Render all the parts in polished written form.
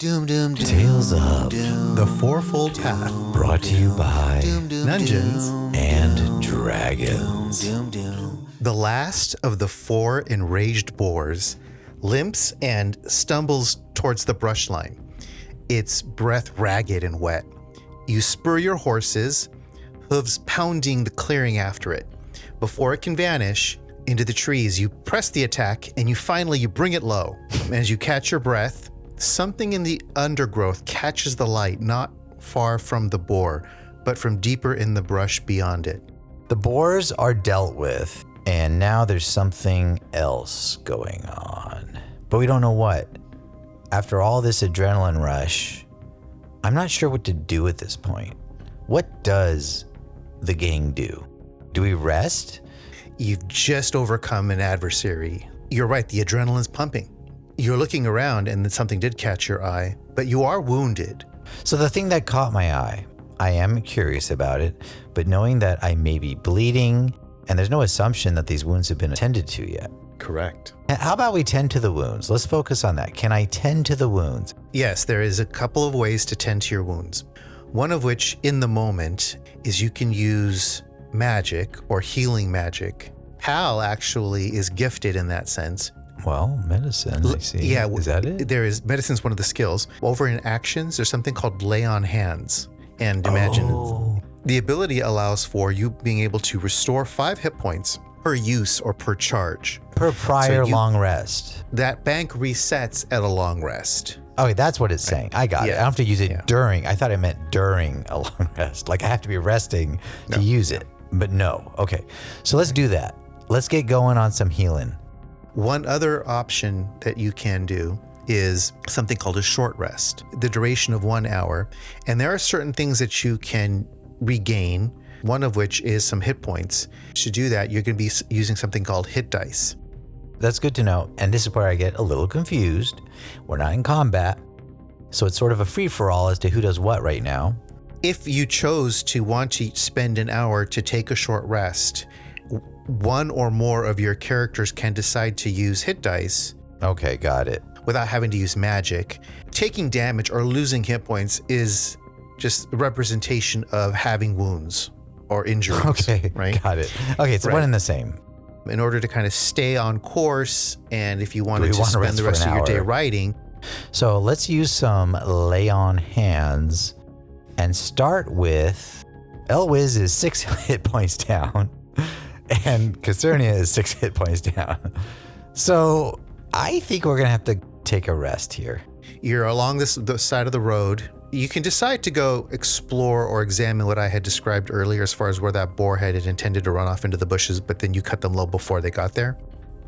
Doom, doom, doom. Tales of The Fourfold Path. brought to you by Dungeons. and Dragons. The last of the four enraged boars limps and stumbles towards the brush line, its breath ragged and wet. You spur your horses, hooves pounding the clearing after it. Before it can vanish into the trees, you press the attack and you bring it low. As you catch your breath, something in the undergrowth catches the light not far from the boar, but from deeper in the brush beyond it. The boars are dealt with, and now there's something else going on. But we don't know what. After all this adrenaline rush, I'm not sure what to do at this point. What does the gang do? Do we rest? You've just overcome an adversary. You're right, the adrenaline's pumping. You're looking around and then something did catch your eye, but you are wounded. So the thing that caught my eye, I am curious about it, but knowing that I may be bleeding, and there's no assumption that these wounds have been attended to yet. Correct. How about we tend to the wounds? Let's focus on that. Can I tend to the wounds? Yes, there is a couple of ways to tend to your wounds. One of which, in the moment, is you can use magic or healing magic. Pal actually is gifted in that sense. Well, medicine, I see. Yeah. Is that it? There is, medicine's one of the skills. Over in actions, there's something called lay on hands. And imagine the ability allows for you being able to restore 5 hit points per use or per charge. Per prior So long rest. That bank resets at a long rest. Okay, that's what it's saying. I got it. I don't have to use it Yeah. during. I thought it meant during a long rest. Like I have to be resting to use it. But no. Okay. So let's do that. Let's get going on some healing. One other option that you can do is something called a short rest, the duration of 1 hour. And there are certain things that you can regain, one of which is some hit points. To do that, you're going to be using something called hit dice. That's good to know. And this is where I get a little confused. We're not in combat. So it's sort of a free-for-all as to who does what right now. If you chose to want to spend an hour to take a short rest, one or more of your characters can decide to use hit dice. Okay, got it. Without having to use magic. Taking damage or losing hit points is just a representation of having wounds or injuries. Okay, right? got it. Okay, it's Right. one and the same. In order to kind of stay on course, and if you wanted we to wanna spend rest the for rest an of your day hour? writing, So let's use some lay on hands and start with Elwiz is 6 hit points down and Casernia is 6 hit points down. So I think we're going to have to take a rest here. you're along the side of the road. You can decide to go explore or examine what I had described earlier as far as where that boar had intended to run off into the bushes, but then you cut them low before they got there.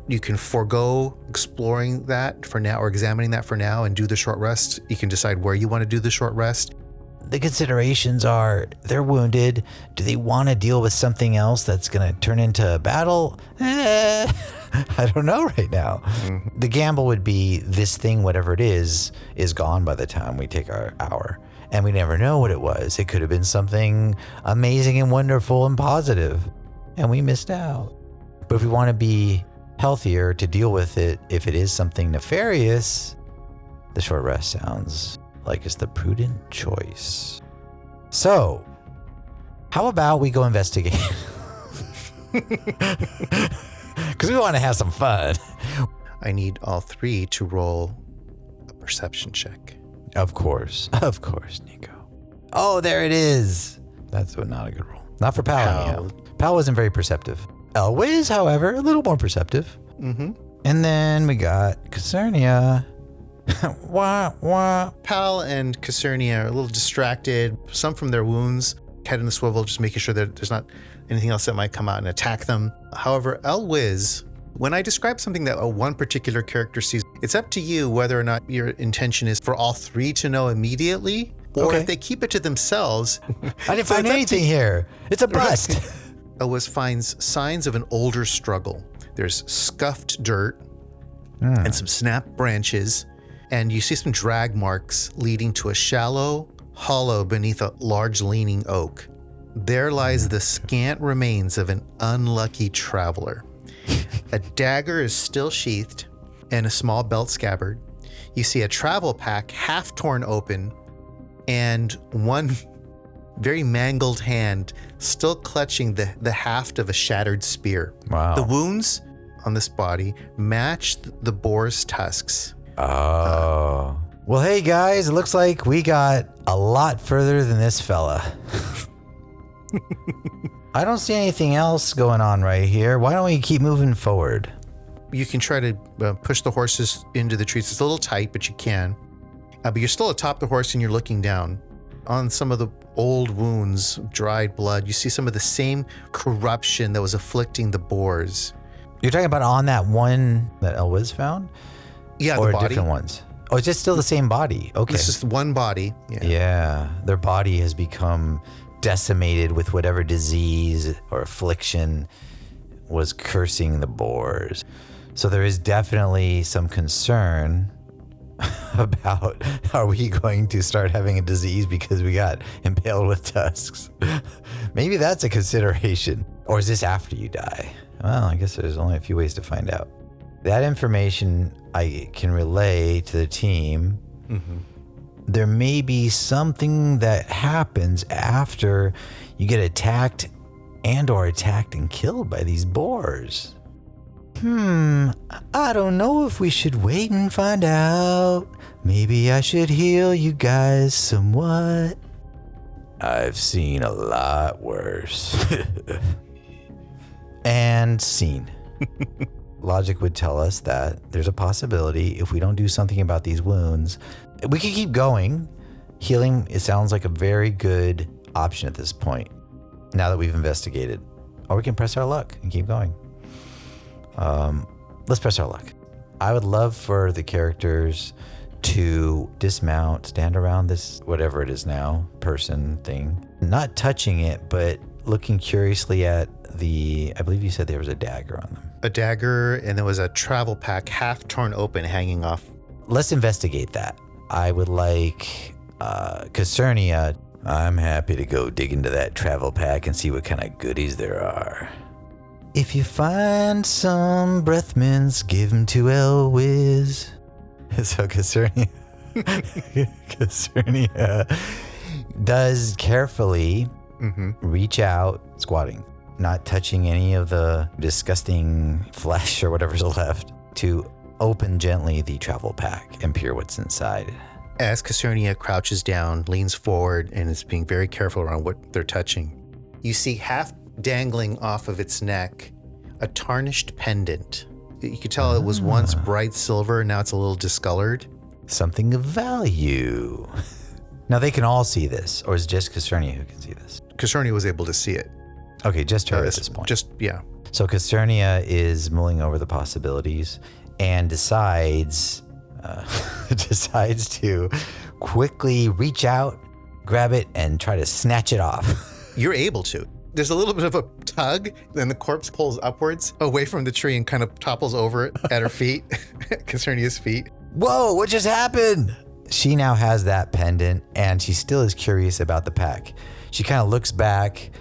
You can forego exploring that for now or examining that for now and do the short rest. You can decide where you want to do the short rest. The considerations are they're wounded. Do they want to deal with something else that's going to turn into a battle? I don't know right now. Mm-hmm. The gamble would be this thing, whatever it is gone by the time we take our hour. And we never know what it was. It could have been something amazing and wonderful and positive, and we missed out. But if we want to be healthier to deal with it, if it is something nefarious, the short rest sounds like it's the prudent choice. So, how about we go investigate? Because we want to have some fun. I need all three to roll a perception check. Of course, Nico. Oh, there it is. That's not a good roll. Not for Pal. anyhow. Pal wasn't very perceptive. Elwiz, however, a little more perceptive. Mm-hmm. And then we got Casernia. Wah, wah. Pal and Casernia are a little distracted, some from their wounds, head in the swivel, just making sure that there's not anything else that might come out and attack them. However, Elwiz, when I describe something that one particular character sees, it's up to you whether or not your intention is for all three to know immediately, or Okay. if they keep it to themselves. I didn't So find it's up anything here. It's a bust. Elwiz finds signs of an older struggle. There's scuffed dirt and some snapped branches, and you see some drag marks leading to a shallow hollow beneath a large leaning oak. There lies the scant remains of an unlucky traveler. A dagger is still sheathed and a small belt scabbard. You see a travel pack half torn open and one very mangled hand still clutching the haft of a shattered spear. Wow. The wounds on this body match the boar's tusks. Oh. Well, hey guys, it looks like we got a lot further than this fella. I don't see anything else going on right here. Why don't we keep moving forward? You can try to push the horses into the trees. It's a little tight, but you can. But you're still atop the horse and you're looking down. On some of the old wounds, dried blood, you see some of the same corruption that was afflicting the boars. You're talking about on that one that Elwes found? Yeah, Or the body. different ones? Oh, it's just still the same body. Okay. This is one body. Yeah. Their body has become decimated with whatever disease or affliction was cursing the boars. So there is definitely some concern about, are we going to start having a disease because we got impaled with tusks? Maybe that's a consideration. Or is this after you die? Well, I guess there's only a few ways to find out. That information I can relay to the team. Mm-hmm. There may be something that happens after you get attacked and killed by these boars. I don't know if we should wait and find out. Maybe I should heal you guys somewhat. I've seen a lot worse. And scene. Logic would tell us that there's a possibility if we don't do something about these wounds, we can keep going. Healing, it sounds like a very good option at this point, now that we've investigated. Or we can press our luck and keep going. Let's press our luck. I would love for the characters to dismount, stand around this, whatever it is now, person thing, not touching it, but looking curiously at I believe you said there was a dagger on them. A dagger, and there was a travel pack half torn open hanging off. Let's investigate that. I would like Casernia. I'm happy to go dig into that travel pack and see what kind of goodies there are. If you find some breath mints, give them to Elwes. So Casernia does carefully reach out, squatting, not touching any of the disgusting flesh or whatever's left, to open gently the travel pack and peer what's inside. As Casernia crouches down, leans forward, and is being very careful around what they're touching, you see half dangling off of its neck a tarnished pendant. You could tell it was once bright silver, now it's a little discolored. Something of value. Now they can all see this, or is it just Casernia who can see this? Casernia was able to see it. Okay, just her at this point. Yeah. So Casernia is mulling over the possibilities and decides to quickly reach out, grab it, and try to snatch it off. You're able to. There's a little bit of a tug, then the corpse pulls upwards away from the tree and kind of topples over it at her feet, Casernia's feet. Whoa, what just happened? She now has that pendant, and she still is curious about the pack. She kind of looks back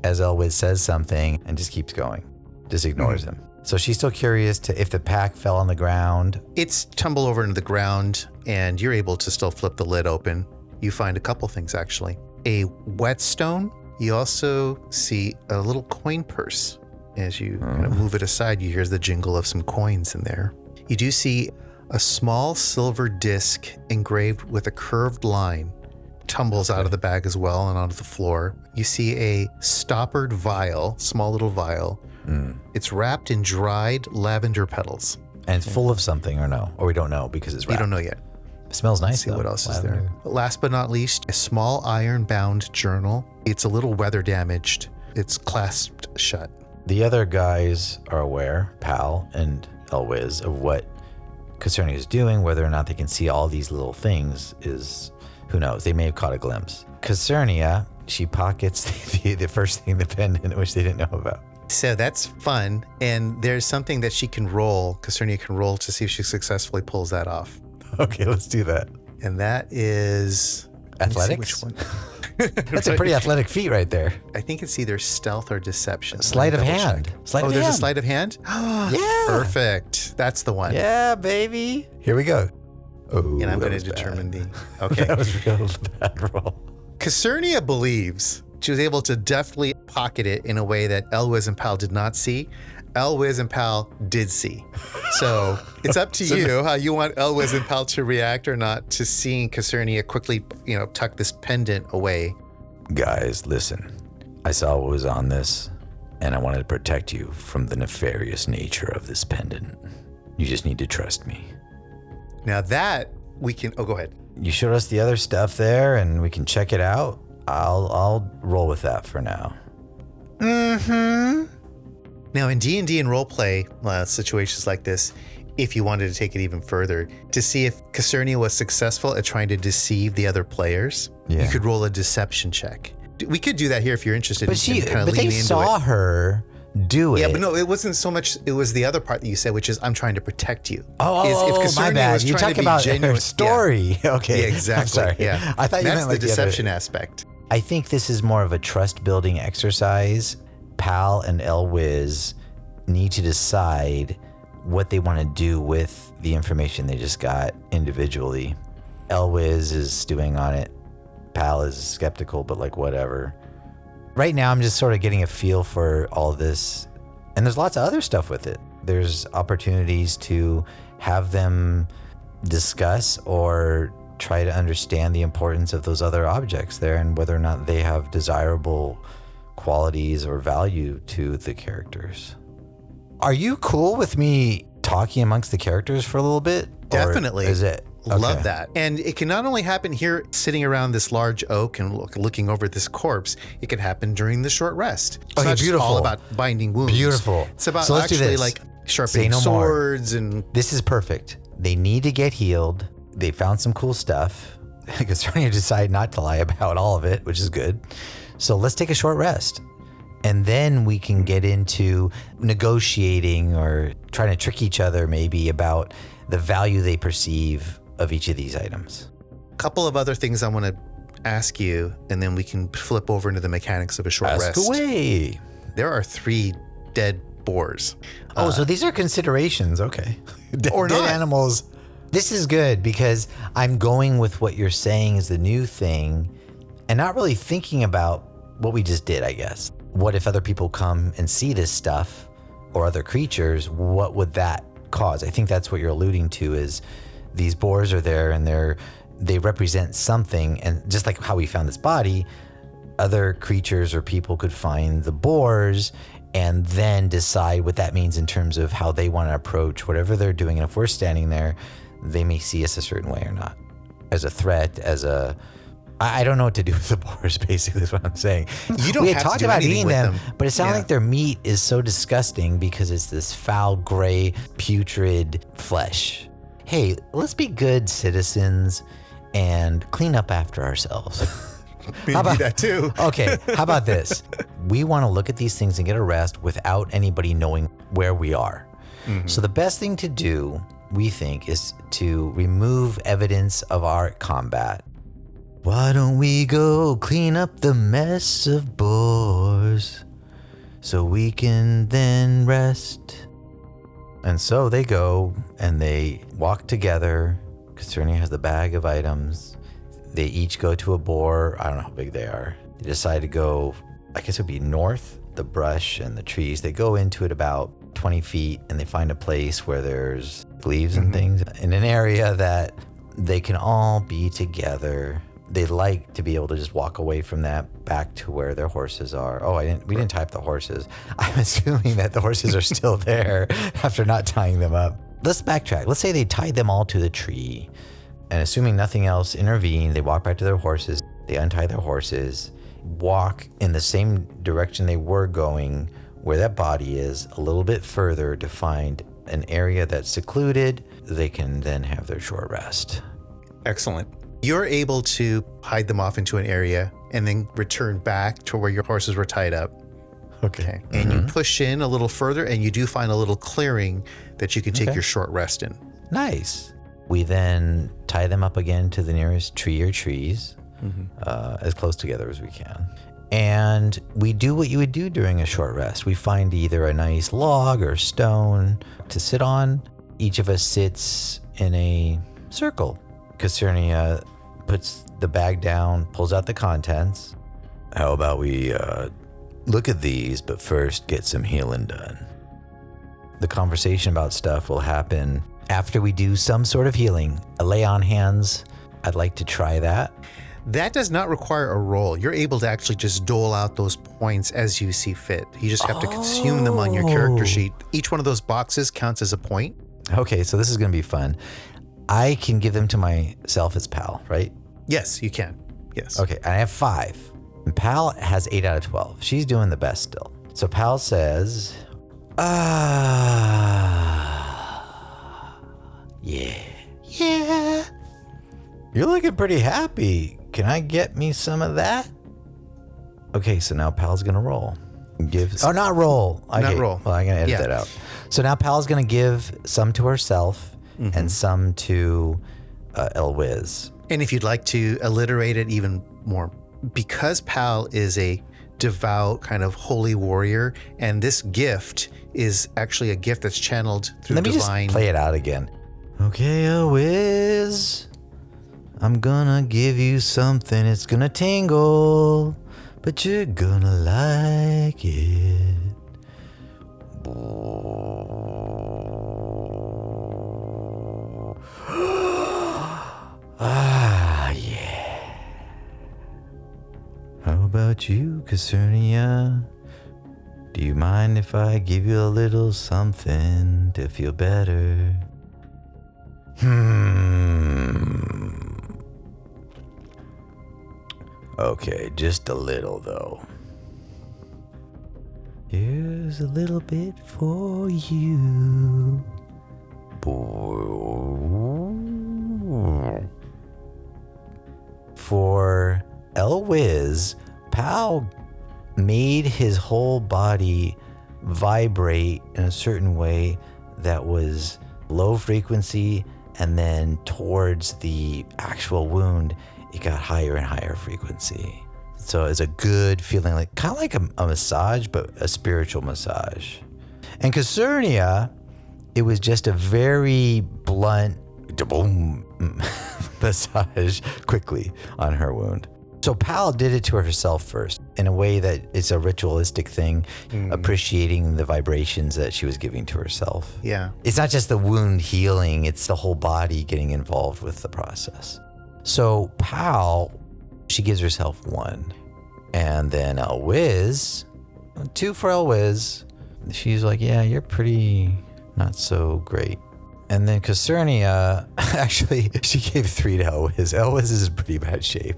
as Elwes says something and just keeps going, just ignores him. So she's still curious to if the pack fell on the ground. It's tumbled over into the ground, and you're able to still flip the lid open. You find a couple things, actually. A whetstone. You also see a little coin purse. As you kind of move it aside, you hear the jingle of some coins in there. You do see a small silver disc engraved with a curved line tumbles out of the bag as well and onto the floor. You see a stoppered vial, small little vial. It's wrapped in dried lavender petals. And it's full of something, or no? Or we don't know because it's wrapped. You don't know yet. It smells nice. Let's see though. what else Lavender. is there. Last but not least, a small iron-bound journal. It's a little weather damaged. It's clasped shut. The other guys are aware, Pal and Elwes, of what Casernia is doing. Whether or not they can see all these little things is, who knows? They may have caught a glimpse. Casernia, she pockets the first thing, the pendant, which they didn't know about. So that's fun. And there's something that she can roll, Casernia can roll to see if she successfully pulls that off. Okay, let's do that. And that is... let me see Athletics? which one. That's a pretty athletic feat right there. I think it's either stealth or deception. Sleight of Double hand. check. Sleight of there's hand. a sleight of hand? Yeah. Perfect. That's the one. Yeah, baby. Here we go. Oh, and I'm that going to was determine bad. the. Okay. That was real bad roll. Casernia believes she was able to deftly pocket it in a way that Elwiz and Pal did not see. Elwiz and Pal did see. So it's up to you how you want Elwiz and Pal to react or not to seeing Casernia quickly, tuck this pendant away. Guys, listen. I saw what was on this, and I wanted to protect you from the nefarious nature of this pendant. You just need to trust me. Now that we can. Oh, go ahead. You showed us the other stuff there, and we can check it out. I'll roll with that for now. Mm-hmm. Now in D&D and roleplay situations like this, if you wanted to take it even further, to see if Casernia was successful at trying to deceive the other players, you could roll a deception check. We could do that here if you're interested. But they saw her do it. Yeah, but no, it wasn't so much. It was the other part that you said, which is I'm trying to protect you. If my bad. You talk about her story. Yeah. Okay. Yeah, exactly. I'm sorry. Yeah. I thought you meant like the deception aspect. I think this is more of a trust building exercise. Pal and Elwiz need to decide what they want to do with the information they just got individually. Elwiz is stewing on it. Pal is skeptical, but like whatever. Right now, I'm just sort of getting a feel for all this. And there's lots of other stuff with it. There's opportunities to have them discuss or try to understand the importance of those other objects there and whether or not they have desirable qualities or value to the characters. Are you cool with me talking amongst the characters for a little bit? Definitely. Or is it? Okay. Love that. And it can not only happen here sitting around this large oak and looking over this corpse, it can happen during the short rest. It's Okay, not just beautiful. all about binding wounds. Beautiful. It's about So let's do actually this. like sharpening Say no swords and This is perfect. They need to get healed. They found some cool stuff. Casernia decided not to lie about all of it, which is good. So let's take a short rest. And then we can get into negotiating or trying to trick each other maybe about the value they perceive of each of these items. a couple of other things I want to ask you, and then we can flip over into the mechanics of a short Ask rest. away. There are 3 dead boars. So these are considerations. Okay. Or Dead not. animals. This is good because I'm going with what you're saying is the new thing and not really thinking about what we just did, I guess. What if other people come and see this stuff or other creatures? What would that cause? I think that's what you're alluding to is these boars are there and they represent something. And just like how we found this body, other creatures or people could find the boars and then decide what that means in terms of how they want to approach whatever they're doing. And if we're standing there, they may see us a certain way or not. As a threat, I don't know what to do with the boars, basically, is what I'm saying. You don't we had have to talked do about anything eating with them, them. but it sounds Yeah. like their meat is so disgusting because it's this foul, gray, putrid flesh. Hey, let's be good citizens and clean up after ourselves. Maybe that too. Okay, how about this? We want to look at these things and get a rest without anybody knowing where we are. Mm-hmm. So the best thing to do, we think, is to remove evidence of our combat. Why don't we go clean up the mess of boars so we can then rest? And so they go and they walk together. Casernia has the bag of items. They each go to a boar. I don't know how big they are. They decide to go, I guess it would be north, the brush and the trees. They go into it about 20 feet and they find a place where there's leaves and things in an area that they can all be together. They like to be able to just walk away from that back to where their horses are. Oh, we didn't tie up the horses. I'm assuming that the horses are still there after not tying them up. Let's backtrack. Let's say they tied them all to the tree. And assuming nothing else intervened, they walk back to their horses. They untie their horses, walk in the same direction they were going, where that body is, a little bit further to find an area that's secluded. They can then have their short rest. Excellent. You're able to hide them off into an area and then return back to where your horses were tied up. Okay. And you push in a little further and you do find a little clearing that you can take Okay. your short rest in. Nice. We then tie them up again to the nearest tree or trees, as close together as we can. And we do what you would do during a short rest. We find either a nice log or stone to sit on. Each of us sits in a circle. Casernia puts the bag down, pulls out the contents. How about we look at these, but first get some healing done? The conversation about stuff will happen after we do some sort of healing. A lay on hands, I'd like to try that. That does not require a roll. You're able to actually just dole out those points as you see fit. You just have to consume them on your character sheet. Each one of those boxes counts as a point. Okay, so this is going to be fun. I can give them to myself as Pal, right? Yes, you can. Yes. Okay, and I have 5. And Pal has 8 out of 12. She's doing the best still. So Pal says, yeah. You're looking pretty happy. Can I get me some of that? Okay, so now Pal's gonna roll. Not roll. Okay, Not roll. Well, I'm gonna edit that out. So now Pal's gonna give some to herself and some to Elwiz. And if you'd like to alliterate it even more, because Pal is a devout kind of holy warrior, and this gift is actually a gift that's channeled through Let me divine. just play it out again. Okay, Elwiz, I'm gonna give you something. It's gonna tingle, but you're gonna like it. Yeah. How about you, Casernia? Do you mind if I give you a little something to feel better? Okay, just a little though. Here's a little bit for you. For Elwiz, Pal made his whole body vibrate in a certain way that was low frequency, and then towards the actual wound, it got higher and higher frequency. So it's a good feeling, like kind of like a massage, but a spiritual massage. And Casernia, it was just a very blunt boom massage quickly on her wound. So Pal did it to herself first in a way that it's a ritualistic thing, appreciating the vibrations that she was giving to herself. Yeah. It's not just the wound healing, it's the whole body getting involved with the process. So Pal, she gives herself 1. And then Elwiz, 2 for Elwiz. She's like, yeah, you're pretty not so great. And then Casernia, actually, she gave 3 to Elwiz. Elwiz is in pretty bad shape.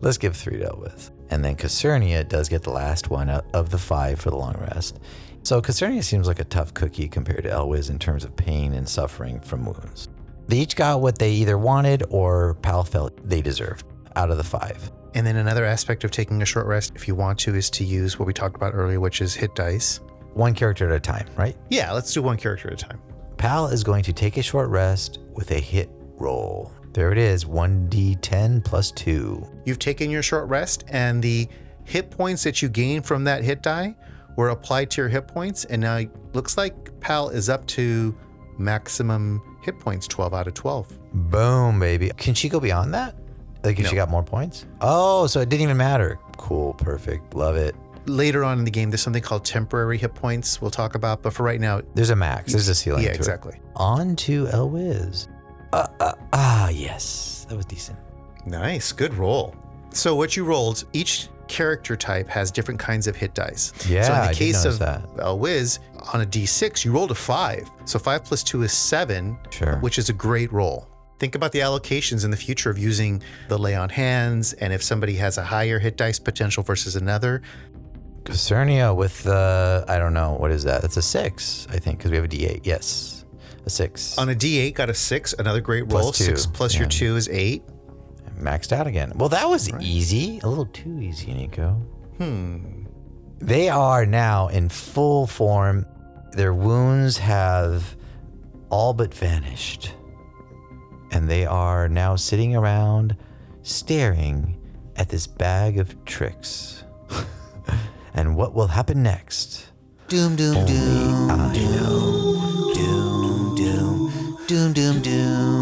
Let's give 3 to Elwiz. And then Casernia does get the last one of the 5 for the long rest. So Casernia seems like a tough cookie compared to Elwiz in terms of pain and suffering from wounds. They each got what they either wanted or Pal felt they deserved out of the 5. And then another aspect of taking a short rest, if you want to, is to use what we talked about earlier, which is hit dice. 1 character at a time, right? Yeah, let's do 1 character at a time. Pal is going to take a short rest with a hit roll. There it is, 1d10 plus 2. You've taken your short rest, and the hit points that you gain from that hit die were applied to your hit points, and now it looks like Pal is up to maximum hit points, 12 out of 12. Boom, baby. Can she go beyond that? Like if she got more points? Oh, so it didn't even matter. Cool, perfect, love it. Later on in the game, there's something called temporary hit points we'll talk about, but for right now... There's a max, there's a ceiling to it. Exactly. On to Elwiz. Yes, that was decent. Nice, good roll. So what you rolled, each character type has different kinds of hit dice. Yeah, so in the I did case notice of that. Elwiz, on a d6, you rolled a 5. So 5 plus 2 is 7, Sure. which is a great roll. Think about the allocations in the future of using the lay on hands, and if somebody has a higher hit dice potential versus another. Casernia with the, I don't know, what is that? That's a 6, I think, because we have a d8. Yes, a 6. On a d8, got a 6, another great roll. Plus 2. 6 plus your 2 is 8. Maxed out again. Well, that was easy. A little too easy, Nico. They are now in full form. Their wounds have all but vanished. And they are now sitting around staring at this bag of tricks. And what will happen next? Doom, doom, doom. I know. Doom, doom. Doom, doom, doom.